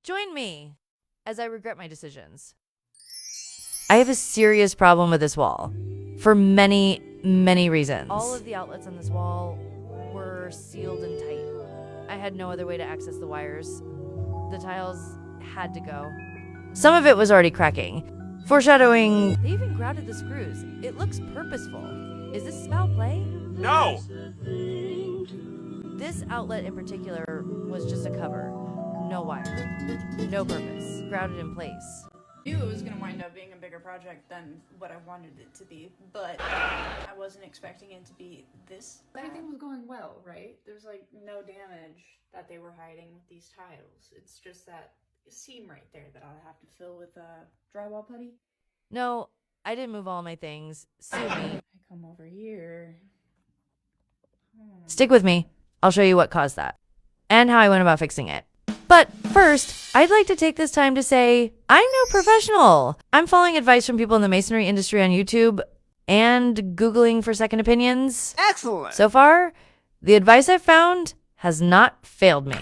Join me as I regret my decisions. I have a serious problem with this wall for many, many reasons. All of the outlets on this wall were sealed and tight. I had no other way to access the wires. The tiles had to go. Some of it was already cracking, foreshadowing they even grouted the screws. It looks purposeful. Is this foul play? No! This outlet in particular was just a cover. No wire. No purpose. Grouted in place. I knew it was going to wind up being a bigger project than what I wanted it to be, but I wasn't expecting it to be this bad. Everything was going well, right? There's like no damage that they were hiding with these tiles. It's just that seam right there that I'll have to fill with drywall putty. No, I didn't move all my things. Sue me. I come over here. Stick with me. I'll show you what caused that and how I went about fixing it. But first, I'd like to take this time to say I'm no professional. I'm following advice from people in the masonry industry on YouTube and Googling for second opinions. Excellent! So far, the advice I've found has not failed me.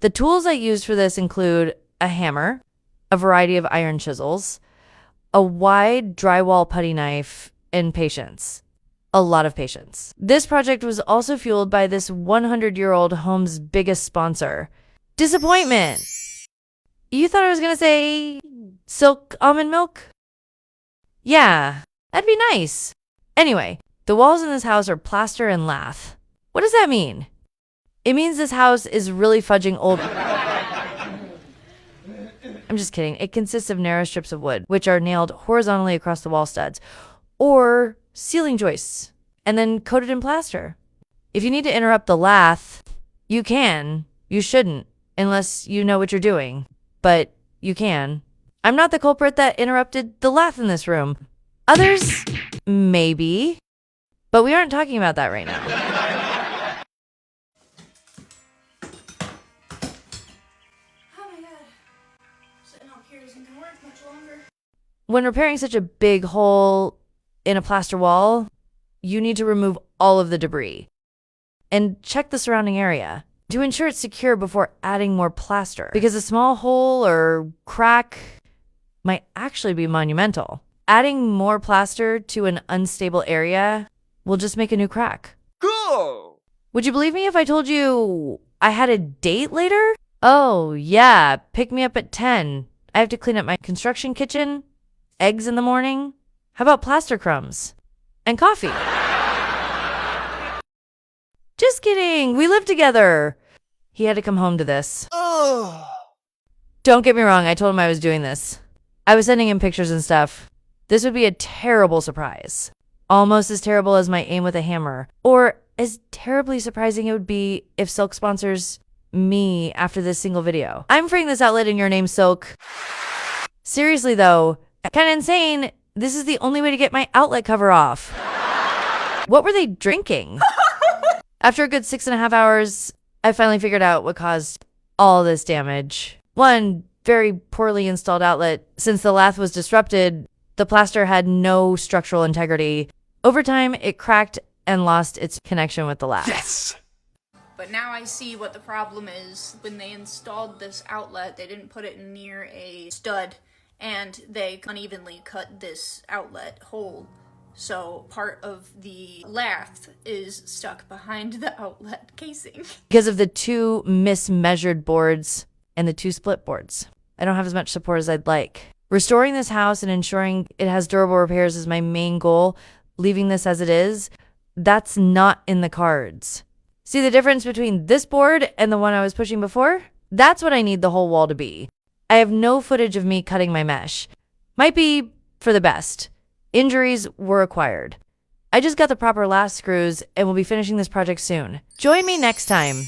The tools I used for this include a hammer, a variety of iron chisels, a wide drywall putty knife, and patience. A lot of patience. This project was also fueled by this 100-year-old home's biggest sponsor, disappointment. You thought I was gonna say silk almond milk? Yeah, that'd be nice. Anyway, the walls in this house are plaster and lath. What does that mean? It means this house is really fudging old. I'm just kidding. It consists of narrow strips of wood, which are nailed horizontally across the wall studs, or ceiling joists, and then coated in plaster. If you need to interrupt the lath, you can. You shouldn't, unless you know what you're doing. But you can. I'm not the culprit that interrupted the lath in this room. Others, maybe. But we aren't talking about that right now. Oh my god. Sitting up here isn't gonna work much longer. When repairing such a big hole in a plaster wall, you need to remove all of the debris and check the surrounding area to ensure it's secure before adding more plaster, because a small hole or crack might actually be monumental. Adding more plaster to an unstable area will just make a new crack. Cool! Would you believe me if I told you I had a date later? Oh, yeah, pick me up at 10. I have to clean up my construction kitchen, eggs in the morning. How about plaster crumbs? And coffee? Just kidding. We live together. He had to come home to this. Ugh. Don't get me wrong. I told him I was doing this. I was sending him pictures and stuff. This would be a terrible surprise. Almost as terrible as my aim with a hammer. Or as terribly surprising it would be if Silk sponsors me after this single video. I'm freeing this outlet in your name, Silk. Seriously though, kind of insane. This is the only way to get my outlet cover off. What were they drinking? After a good 6.5 hours, I finally figured out what caused all this damage. One very poorly installed outlet. Since the lath was disrupted, the plaster had no structural integrity. Over time, it cracked and lost its connection with the lath. Yes! But now I see what the problem is. When they installed this outlet, they didn't put it near a stud, and they unevenly cut this outlet hole. So part of the lath is stuck behind the outlet casing. Because of the two mismeasured boards and the two split boards. I don't have as much support as I'd like. Restoring this house and ensuring it has durable repairs is my main goal. Leaving this as it is, that's not in the cards. See the difference between this board and the one I was pushing before? That's what I need the whole wall to be. I have no footage of me cutting my mesh. Might be for the best. Injuries were acquired. I just got the proper last screws and will be finishing this project soon. Join me next time.